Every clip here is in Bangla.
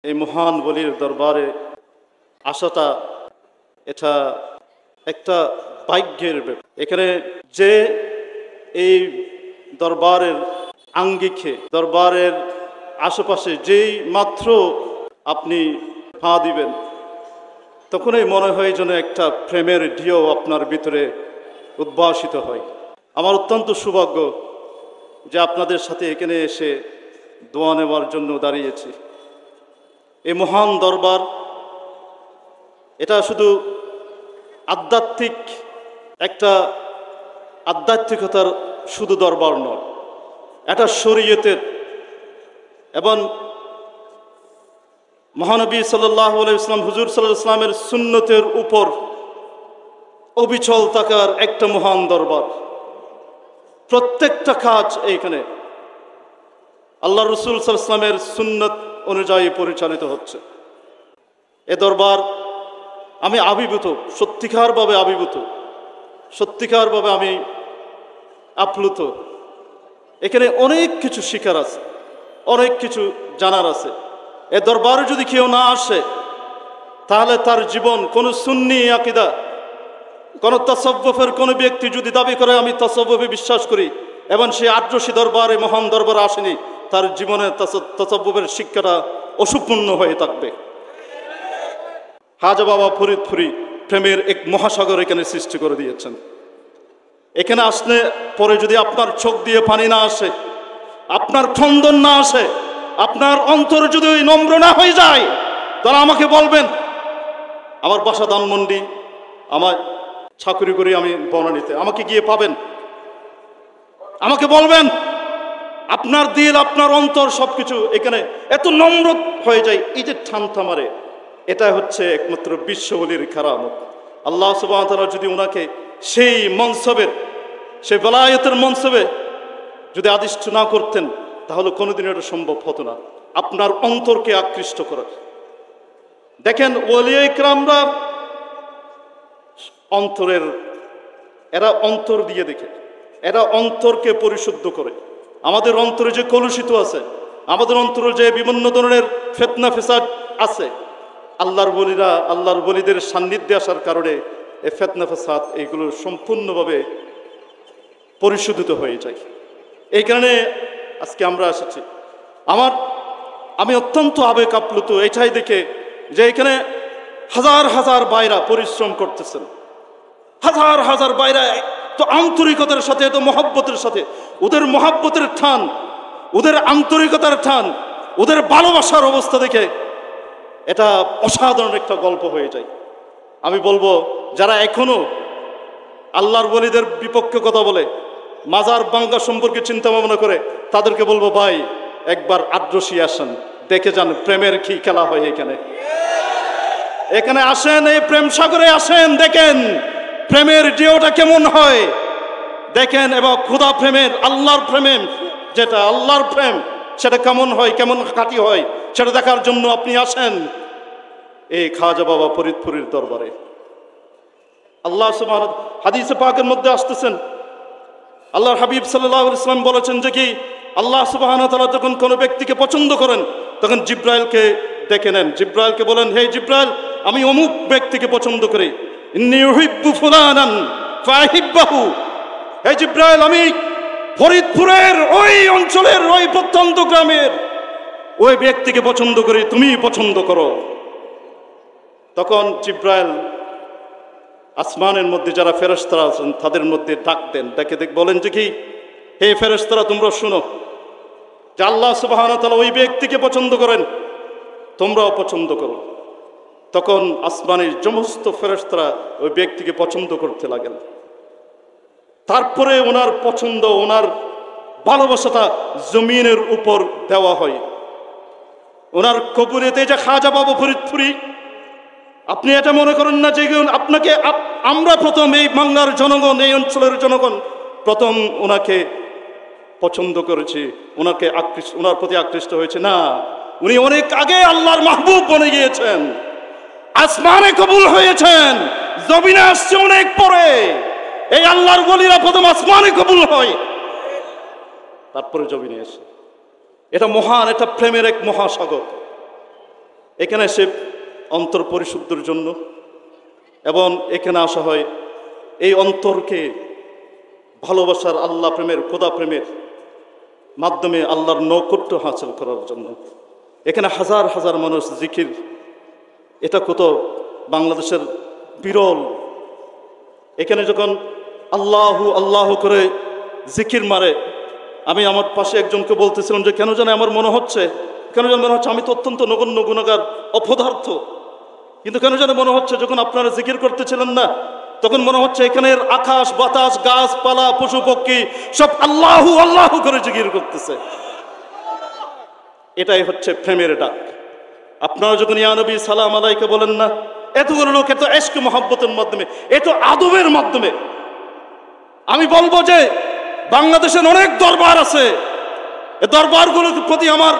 এই মহান বলির দরবারে আসাটা এটা একটা ভাগ্যের ব্যাপার। এখানে যে এই দরবারের আঙ্গিকে, দরবারের আশেপাশে যেই মাত্র আপনি পা দিবেন, তখনই মনে হয় যেন একটা প্রেমের ঢেউ আপনার ভিতরে উদ্ভাসিত হয়। আমার অত্যন্ত সৌভাগ্য যে আপনাদের সাথে এখানে এসে দোয়া নেওয়ার জন্য দাঁড়িয়েছি। এই মহান দরবার এটা শুধু আধ্যাত্মিক একটা আধ্যাত্মিকতার শুধু দরবার নয়, এটা শরীয়তের এবং মহানবী সাল্লাল্লাহু আলাইহি ওয়াসাল্লাম হুজুর সাল্লাল্লাহু আলাইহি ওয়াসাল্লামের সুন্নতের উপর অবিচল থাকার একটা মহান দরবার। প্রত্যেকটা কাজ এইখানে আল্লাহ রসুল সাল্লাল্লাহু আলাইহি ওয়াসাল্লামের সুন্নত অনুযায়ী পরিচালিত হচ্ছে। এ দরবার আমি আবির্ভূত, সত্যিকারভাবে আবির্ভূত, সত্যিকারভাবে আমি আপ্লুত। এখানে অনেক কিছু শিখার আছে, অনেক কিছু জানার আছে। এ দরবারে যদি কেউ না আসে তাহলে তার জীবন কোনো সুন্নি আকীদা, কোনো তাসাউফের কোনো ব্যক্তি যদি দাবি করে আমি তাসাউফে বিশ্বাস করি এবং সে আদ্রসী দরবারে মহান দরবারে আসেনি, তার জীবনে তাসাউফের শিক্ষাটা অসম্পূর্ণ হয়ে থাকবে। খাজা বাবা ফরিদপুরি প্রেমের এক মহাসাগর এখানে সৃষ্টি করে দিয়েছেন। এখানে আসলে পরে যদি আপনার চোখ দিয়ে পানি না আসে, আপনার ক্রন্দন না আসে, আপনার অন্তর যদি নম্র না হয়ে যায়, তাহলে আমাকে বলবেন। আমার বাসা ধানমন্ডি, আমার চাকরি করি আমি বনানীতে, আমাকে গিয়ে পাবেন, আমাকে বলবেন। আপনার দিল, আপনার অন্তর সবকিছু এখানে এত নম্র হয়ে যায়। এই যে ঠান্ডা মারে, এটা হচ্ছে একমাত্র বিশ্ববলির কারামত। আল্লাহ সুবহানাহু ওয়া তাআলা যদি ওনাকে সেই মনসবের, সেই বেলায়েতের মনসবে যদি আদিষ্ট না করতেন, তাহলে কোনোদিন এটা সম্ভব হতো না। আপনার অন্তরকে আকৃষ্ট করার। দেখেন ওলিয়ে ইকরামরা অন্তরের, এরা অন্তর দিয়ে দেখে, এরা অন্তরকে পরিশুদ্ধ করে। আমাদের অন্তরে যে কলুষিত আছে, আমাদের অন্তরে যে বিভিন্ন ধরনের ফিতনা ফেসাদ আছে, আল্লাহর বলিরা, আল্লাহর বলিদের সান্নিধ্যে আসার কারণে এই ফিতনা ফেসাদ এইগুলো সম্পূর্ণভাবে পরিশোধিত হয়ে যায়। এই কারণে আজকে আমরা এসেছি। আমি অত্যন্ত আবেগ আপ্লুত এটাই দেখে যে এখানে হাজার হাজার ভাইরা পরিশ্রম করতেছেন, হাজার হাজার ভাইরা তো আন্তরিকতার সাথে, এত মহব্বতের সাথে, ওদের মহব্বতের টান, ওদের আন্তরিকতার টান, ওদের ভালোবাসার অবস্থা দেখে এটা অসাধারণ একটা গল্প হয়ে যায়। আমি বলবো যারা এখনো আল্লাহর ওলিদের বিপক্ষে কথা বলে, মাজার ভাঙ্গা সম্পর্কে চিন্তা ভাবনা করে, তাদেরকে বলবো ভাই একবার আদ্রসী আসেন, দেখে যান প্রেমের কি খেলা হয় এখানে। এখানে আসেন, এই প্রেম সাগরে আসেন, দেখেন প্রেমের ঢেউটা কেমন হয় দেখেন, এবং খোদা প্রেমের, আল্লাহর প্রেমের, যেটা আল্লাহর প্রেম সেটা কেমন হয়, কেমন খাঁটি হয়, সেটা দেখার জন্য আপনি আসেন এই খাজা বাবা ফরিদপুরের দরবারে। আল্লাহ সুবহানাহু হাদিসে পাকের মধ্যে আসতেছেন, আল্লাহর হাবিব সাল্লাল্লাহু আলাইহি ওয়াসাল্লাম বলেছেন যে কি আল্লাহ সুবহানাহু ওয়া তাআলা যখন কোনো ব্যক্তিকে পছন্দ করেন, তখন জিব্রাইলকে ডেকে নেন। জিব্রাইলকে বলেন, হে জিব্রাইল, আমি অমুক ব্যক্তিকে পছন্দ করি, ইন্নী উহিব্বু ফুলানান ফাহিব্বাহু। হে জিব্রাইল, আমি ফরিদপুরের ওই অঞ্চলের ওই প্রত্যন্ত গ্রামের ওই ব্যক্তিকে পছন্দ করি, তুমি পছন্দ করো। তখন জিব্রাইল আসমানের মধ্যে যারা ফেরেশতারা আছেন তাদের মধ্যে ডাক দেন, ডেকে বলেন যে কি, হে ফেরেশতারা, তোমরা শুনো যে আল্লাহ সুবহানাহু ওয়া তাআলা ওই ব্যক্তিকে পছন্দ করেন, তোমরাও পছন্দ করো। তখন আসমানের সমস্ত ফেরেশতারা ওই ব্যক্তিকে পছন্দ করতে লাগেন। তারপরে ওনার পছন্দ, ওনার ভালোবাসাটা জমিনের উপর দেওয়া হয়। ওনার কবরেতে যে খাজা বাবা ফরিদপুরি, আপনি এটা মনে করেন না যে আপনাকে, আমরা প্রথম এই বাংলার জনগণ, এই অঞ্চলের জনগণ প্রথম ওনাকে পছন্দ করেছি, ওনাকে ওনার প্রতি আকৃষ্ট হয়েছে, না, উনি অনেক আগে আল্লাহর মাহবুব বনে গিয়েছেন, আসমানে কবুল হয়েছেন, জমিনে আসছে অনেক পরে। এই আল্লাহর ওলিরা প্রথম আসমানে কবুল হয়, তারপরে জমিনে এসে। এটা মহান, এটা প্রেমের এক মহাসাগর। এখানে এসে অন্তর পরিশুদ্ধের জন্য, এবং এখানে আসা হয় এই অন্তরকে ভালোবাসার, আল্লাহ প্রেমের, খোদা প্রেমের মাধ্যমে আল্লাহর নৈকট্য হাসিল করার জন্য। এখানে হাজার হাজার মানুষ জিকির, এটা কত বাংলাদেশের বিরল। এখানে যখন আল্লাহু আল্লাহ করে জিকির মারে, আমি আমার পাশে একজনকে বলতেছিলাম যে কেন জানে আমার মনে হচ্ছে, আমি তো অত্যন্ত নগণ্য গুণাগার, অপদার্থ, কিন্তু কেন জানে মনে হচ্ছে যখন আপনারা জিকির করতেছিলেন না, তখন মনে হচ্ছে এখানের আকাশ বাতাস গাছপালা পশু পক্ষী সব আল্লাহু আল্লাহু করে জিকির করতেছে। এটাই হচ্ছে প্রেমের ডাক। আপনারা যখন ইয়া নবী সালাম আলাইকে বলেন না, এতগুলো লোক এত ইশক মহব্বতের মাধ্যমে, এত আদবের মাধ্যমে। আমি বলবো যে বাংলাদেশের অনেক দরবার আছে, এই দরবারগুলোর প্রতি আমার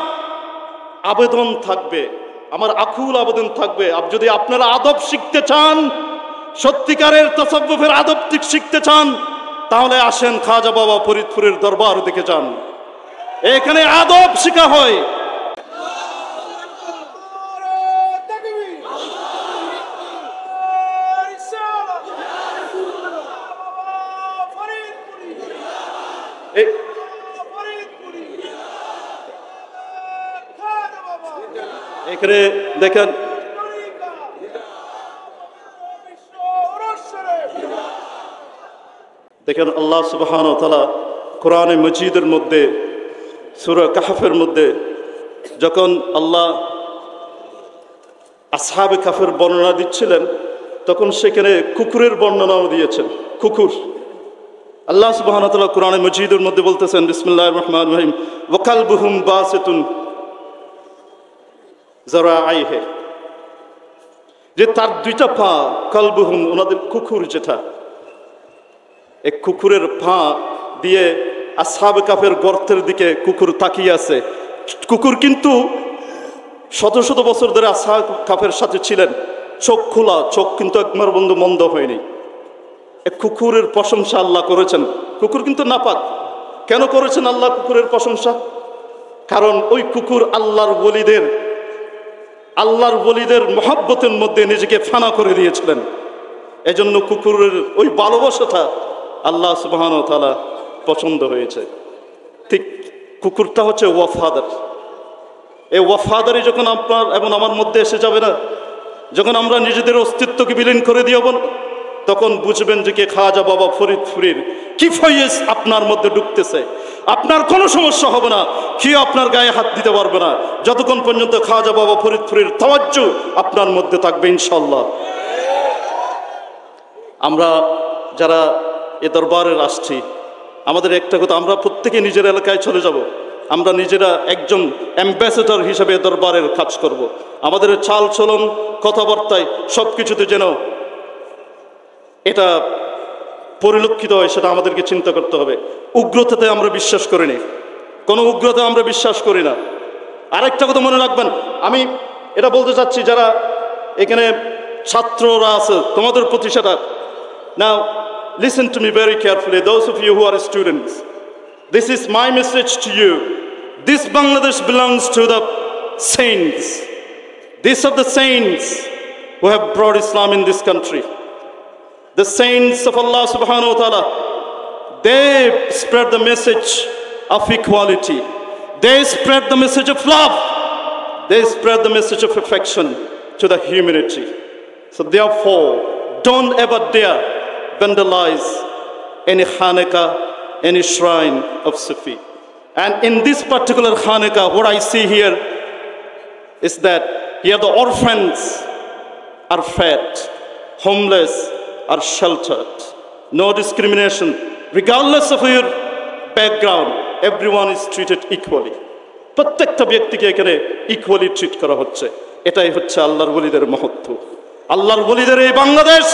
আবেদন থাকবে, আমার আকুল আবেদন থাকবে, যদি আপনারা আদব শিখতে চান, সত্যিকারের তাসাব্বুফের আদব শিখতে চান, তাহলে আসেন খাজা বাবা ফরিদপুরের দরবার দেখে যান। এখানে আদব শেখা হয়। এখানে দেখেন, আল্লাহ সুবহানাহু ওয়া তাআলা কোরআনে মজিদের মধ্যে সূরা কাহফের মধ্যে যখন আল্লাহ আসহাবে কাহফের বর্ণনা দিচ্ছিলেন, তখন সেখানে কুকুরের বর্ণনাও দিয়েছেন। কুকুর, আল্লাহ সুবহানাহু ওয়া তাআলা কোরআনে মজিদের মধ্যে বলতেছেন, বিসমিল্লাহির রহমানির রহিম, ওয়া কালবুহুম বাসিতুন যারাআইহি, যে তার দুইটা পা, কালবুহুম ওনাদের কুকুর, যেটা এক কুকুরের পা দিয়ে আসহাবে কাহফের গর্তের দিকে কুকুর তাকিয়ে আছে। কুকুর কিন্তু শত শত বছর ধরে আসহাবে কাহফের সাথে ছিলেন, চোখ খোলা, চোখ কিন্তু একবার বন্ধু মন্দ হয়নি। এক কুকুরের প্রশংসা আল্লাহ করেছেন। কুকুর কিন্তু নাপাক। কেন করেছেন আল্লাহ কুকুরের প্রশংসা? কারণ ওই কুকুর আল্লাহর ওলিদের মহব্বতের মধ্যে নিজেকে ফানা করে দিয়েছিলেন। এজন্য কুকুরের ওই ভালোবাসাটা আল্লাহ সুবহানাহু ওয়া তাআলা পছন্দ হয়েছে। ঠিক কুকুরটা হচ্ছে ওয়াফাদার। এই ওয়াফাদারি যখন আপনার এবং আমার মধ্যে এসে যাবে না, যখন আমরা নিজেদের অস্তিত্বকে বিলীন করে দিব, তখন বুঝবেন যে কে খাজা বাবা ফরিদপুরের কি ফয়েজ আপনার মধ্যে ঢুকতেছে। আপনার কোনো সমস্যা হবে না, কেউ আপনার গায়ে হাত দিতে পারবে না, যতক্ষণ পর্যন্ত খাজা বাবা ফরিদপুরের তাওয়াজ্জু আপনার মধ্যে থাকবে ইনশাআল্লাহ। আমরা যারা এ দরবারে আসছি, আমাদের একটা কথা, আমরা প্রত্যেকে নিজের এলাকায় চলে যাব। আমরা নিজেরা একজন অ্যাম্বাসেডর হিসেবে দরবারের কাজ করব। আমাদের চাল চলন, কথাবার্তায় সব কিছুতে যেন এটা পরিলক্ষিত হয়, সেটা আমাদেরকে চিন্তা করতে হবে। উগ্রতাতে আমরা বিশ্বাস করি না, কোনো উগ্রতা আমরা বিশ্বাস করি না। আরেকটা কথা মনে রাখবেন, আমি এটা বলতে চাচ্ছি, যারা এখানে ছাত্ররা আছে তোমাদের প্রতি সেটা, নাও listen to me very carefully, those of you who are students. This is my message to you. This Bangladesh belongs to the saints. These are the saints who have brought Islam in this country. The saints of Allah subhanahu wa ta'ala, they spread the message of equality. They spread the message of love. They spread the message of affection to the humanity. So therefore, don't ever dare vandalize any Hanukkah, any shrine of Sufi. And in this particular Hanukkah, what I see here is that here the orphans are fed, homeless are sheltered, no discrimination, regardless of your background, everyone is treated equally. প্রত্যেকটা ব্যক্তিকে এখানে ইকুয়ালি ট্রিট করা হচ্ছে। এটাই হচ্ছে আল্লাহর ওলিদের মহত্ব। আল্লাহর ওলিদের এই বাংলাদেশ,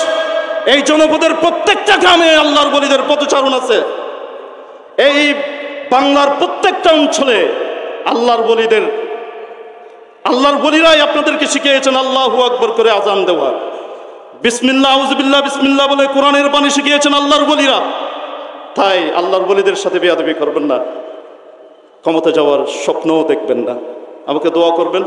এই জনপদের প্রত্যেকটা গ্রামে আল্লাহর ওলিদের পদচারণ আছে। এই বাংলার প্রত্যেকটা অঞ্চলে আল্লাহর ওলিরাই আপনাদেরকে শিখিয়েছেন আল্লাহু আকবার করে আজান দেওয়া, বিসমিল্লাহ আউযুবিল্লাহ বিসমিল্লাহ বলে কোরআনের বাণী শিখিয়েছেন আল্লাহর ওলিরা। তাই আল্লাহর ওলিদের সাথে বেয়াদবি করবেন না, ক্ষমতা যাওয়ার স্বপ্নও দেখবেন না। আমাকে দোয়া করবেন,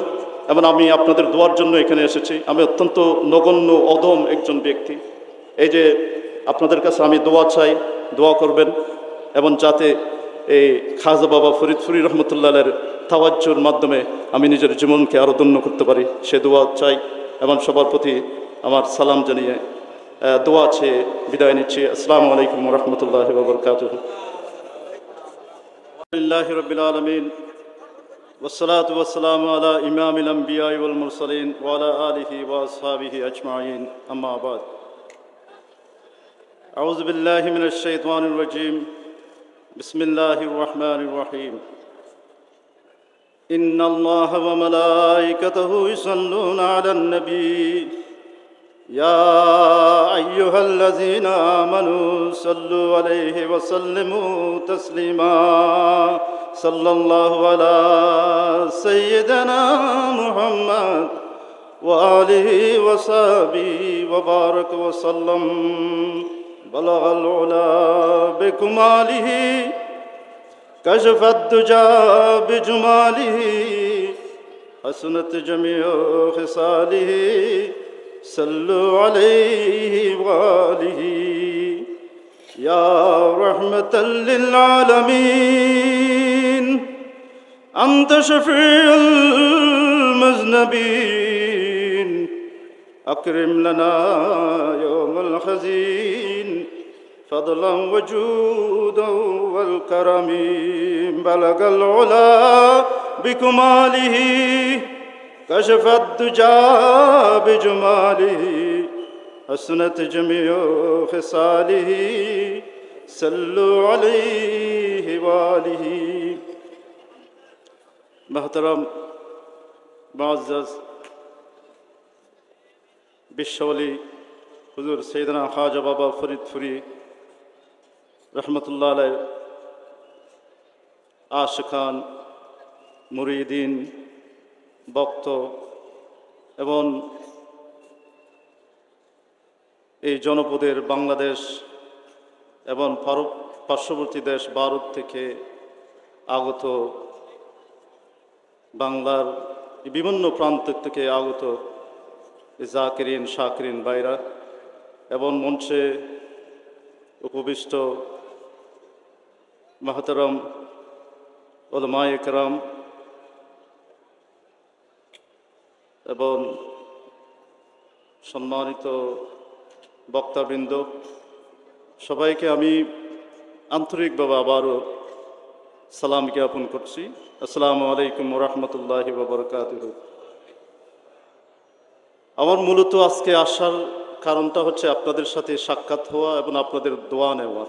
এবং আমি আপনাদের দোয়ার জন্য এখানে এসেছি। আমি অত্যন্ত নগণ্য অদম একজন ব্যক্তি। এই যে আপনাদের কাছে আমি দোয়া চাই, দোয়া করবেন এবং যাতে এই খাজা বাবা ফরিদপুরি রহমতুল্লাহের তাওয়াজ্জুর মাধ্যমে আমি নিজের জীবনকে আরো ধন্য করতে পারি, সে দোয়া চাই। এবং সবার প্রতি আমার সালাম জানিয়ে দোয়া চেয়ে বিদায় নিচ্ছি। আসসালামু আলাইকুম ওয়া রাহমাতুল্লাহি ওয়া বারাকাতুহু। আলহামদুলিল্লাহি রাব্বিল আলামিন والصلاة والسلام على إمام الأنبياء والمرسلين وعلى آله وأصحابه أجمعين أما بعد أعوذ بالله من الشيطان الرجيم بسم الله الرحمن الرحيم إن الله وملائكته يصلون على النبي يا أيها الذين آمنوا صلوا عليه وسلموا تسليما صلى الله على سيدنا محمد وآله وصحبه وبارك وسلم بلغ العلا بكماله كشف الدجى بجماله حسنت جميع خصاله صلوا عليه وآله يا رحمة للعالمين أنت شفيع المذنبين أكرم لنا يوم الحزين فضلا وجودا والكرم بلغ العلا بكماله كشف الدجى بجماله حسنت جميع خصاله صلوا عليه وآله محترم معزز বিশ্বওয়ালি হুজুর সৈয়দনা খাজা বাবা ফরিদপুরি রহমতুল্লাহ আলাইহ আশিকান মুরিদিন ভক্ত এবং এই জনপদের বাংলাদেশ এবং পার্শ্ববর্তী দেশ ভারত থেকে আগত বাংলার বিভিন্ন প্রান্ত থেকে আগত জাকিরিন শাকিরিন ভাইরা এবং মঞ্চে উপবিষ্ট মাহতারাম উলামায়ে কেরাম এবং সম্মানিত বক্তাবৃন্দ, সবাইকে আমি আন্তরিকভাবে আবারও সালাম জ্ঞাপন করছি। আসসালামু আলাইকুম ওয়া রাহমাতুল্লাহি ওয়া বারাকাতুহু। আমার মূলত আজকে আসার কারণটা হচ্ছে আপনাদের সাথে সাক্ষাৎ হওয়া এবং আপনাদের দোয়া নেওয়া।